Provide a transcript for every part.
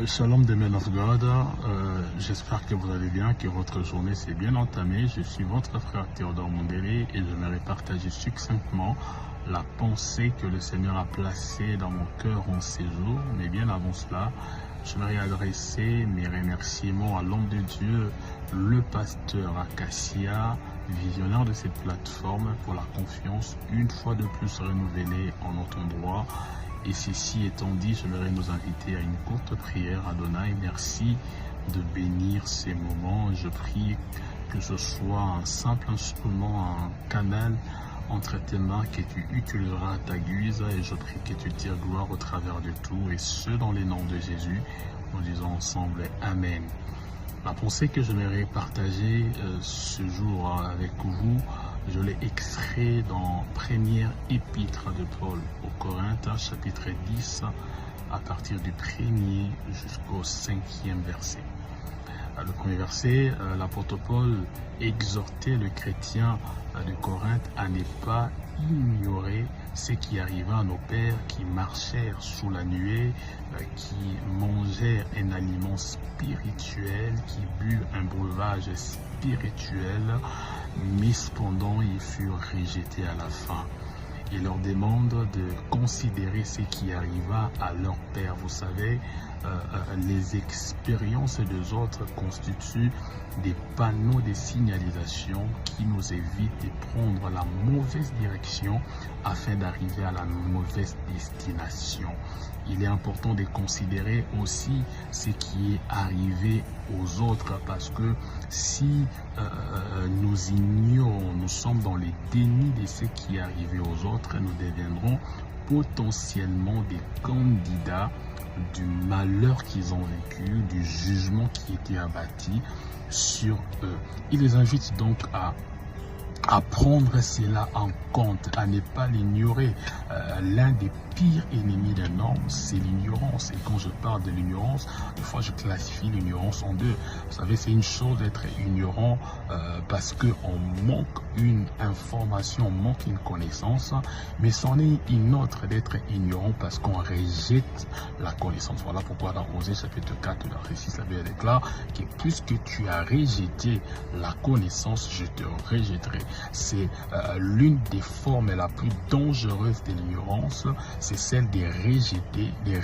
Shalom des men of God, j'espère que vous allez bien, que votre journée s'est bien entamée. Je suis votre frère Théodore Mondélé et j'aimerais partager succinctement la pensée que le Seigneur a placée dans mon cœur en ces jours. Mais bien avant cela, j'aimerais adresser mes remerciements à l'homme de Dieu, le pasteur Acacia, visionnaire de cette plateforme, pour la confiance une fois de plus renouvelée en notre endroit. Et ceci étant dit, j'aimerais nous inviter à une courte prière. Adonai, merci de bénir ces moments. Je prie que ce soit un simple instrument, un canal entre tes mains que tu utiliseras à ta guise. Et je prie que tu tires gloire au travers de tout. Et ce, dans les noms de Jésus, nous disons ensemble Amen. La pensée que j'aimerais partager ce jour avec vous, je l'ai extrait dans première épître de Paul aux Corinthiens, chapitre 10, à partir du 1er jusqu'au 5e verset. Le premier verset, l'apôtre Paul exhortait le chrétien de Corinthe à ne pas ignorer ce qui arriva à nos pères qui marchèrent sous la nuée, qui mangèrent un aliment spirituel, qui burent un breuvage spirituel, mais cependant ils furent rejetés à la fin. Il leur demande de considérer ce qui arriva à leur père. Vous savez, les expériences des autres constituent des panneaux de signalisation qui nous évitent de prendre la mauvaise direction afin d'arriver à la mauvaise destination. Il est important de considérer aussi ce qui est arrivé aux autres, parce que si nous ignorons, nous sommes dans les dénis de ce qui est arrivé aux autres, nous deviendrons potentiellement des candidats du malheur qu'ils ont vécu, du jugement qui était abattu sur eux. Il les invite donc à prendre cela en compte, à ne pas l'ignorer. L'un des pires ennemis d'un homme, c'est l'ignorance. Et quand je parle de l'ignorance, des fois je classifie l'ignorance en deux. Vous savez, c'est une chose d'être ignorant parce qu'on manque une information, on manque une connaissance, mais c'en est une autre d'être ignorant parce qu'on rejette la connaissance. Voilà pourquoi dans Osée chapitre 4, verset 6, la Bible déclare que puisque tu as rejeté la connaissance, je te rejetterai. C'est l'une des formes la plus dangereuse de l'ignorance, c'est celle de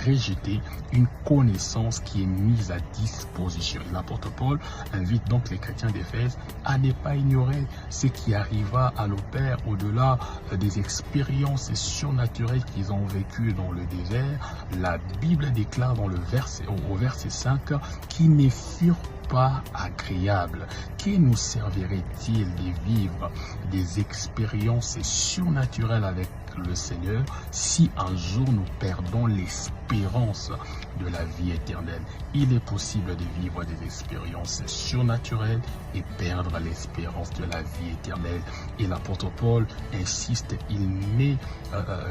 rejeter une connaissance qui est mise à disposition. L'apôtre Paul invite donc les chrétiens d'Éphèse à ne pas ignorer ce qui arriva à nos pères au-delà des expériences surnaturelles qu'ils ont vécues dans le désert. La Bible déclare dans au verset 5 qu'ils ne furent pas agréable. Que nous servirait-il de vivre des expériences surnaturelles avec le Seigneur si un jour nous perdons l'espérance de la vie éternelle? Il est possible de vivre des expériences surnaturelles et perdre l'espérance de la vie éternelle. Et l'apôtre Paul insiste, il met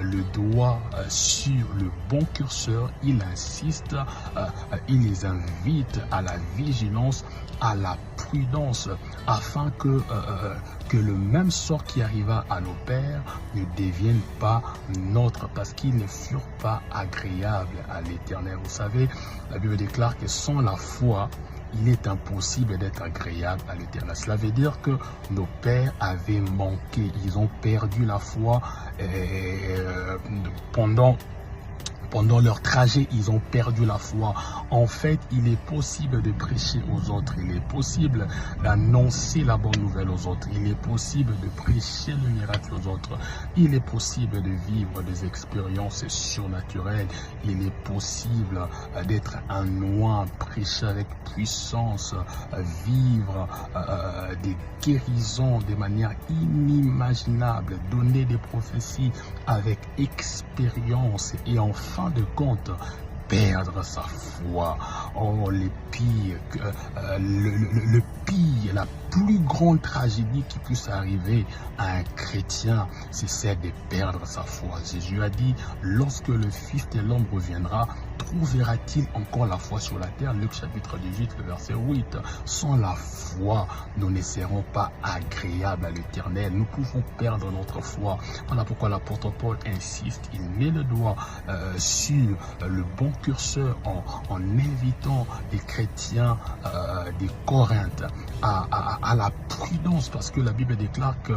le doigt sur le bon curseur, il insiste, il les invite à la vigilance, à la prudence, afin que le même sort qui arriva à nos pères ne devienne pas nôtre, parce qu'ils ne furent pas agréables à l'Éternel. Vous savez, la Bible déclare que sans la foi, il est impossible d'être agréable à l'Éternel. Cela veut dire que nos pères avaient manqué, ils ont perdu la foi pendant leur trajet, ils ont perdu la foi. En fait, il est possible de prêcher aux autres. Il est possible d'annoncer la bonne nouvelle aux autres. Il est possible de prêcher le miracle aux autres. Il est possible de vivre des expériences surnaturelles. Il est possible d'être un oint, prêcher avec puissance, vivre des guérisons de manière inimaginable, donner des prophéties avec expérience et en fin de compte perdre sa foi. Oh, le pire, la plus grande tragédie qui puisse arriver à un chrétien, c'est celle de perdre sa foi. Jésus a dit, lorsque le Fils de l'homme reviendra, trouvera-t-il encore la foi sur la terre? Luc chapitre 18, le verset 8. Sans la foi, nous ne serons pas agréables à l'Éternel. Nous pouvons perdre notre foi. Voilà pourquoi l'apôtre Paul insiste. Il met le doigt sur le bon curseur en invitant les chrétiens des Corinthes à la prudence, parce que la Bible déclare que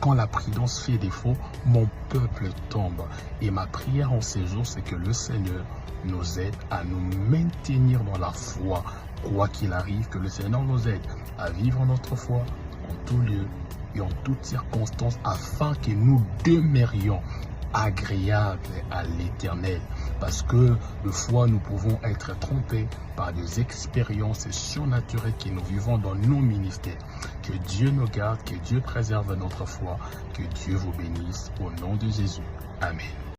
quand la prudence fait défaut, mon peuple tombe. Et ma prière en ces jours, c'est que le Seigneur nous aide à nous maintenir dans la foi, quoi qu'il arrive, que le Seigneur nous aide à vivre notre foi en tout lieu et en toutes circonstances, afin que nous demeurions agréables à l'Éternel. Parce que de fois, nous pouvons être trompés par des expériences surnaturelles que nous vivons dans nos ministères. Que Dieu nous garde, que Dieu préserve notre foi, que Dieu vous bénisse au nom de Jésus. Amen.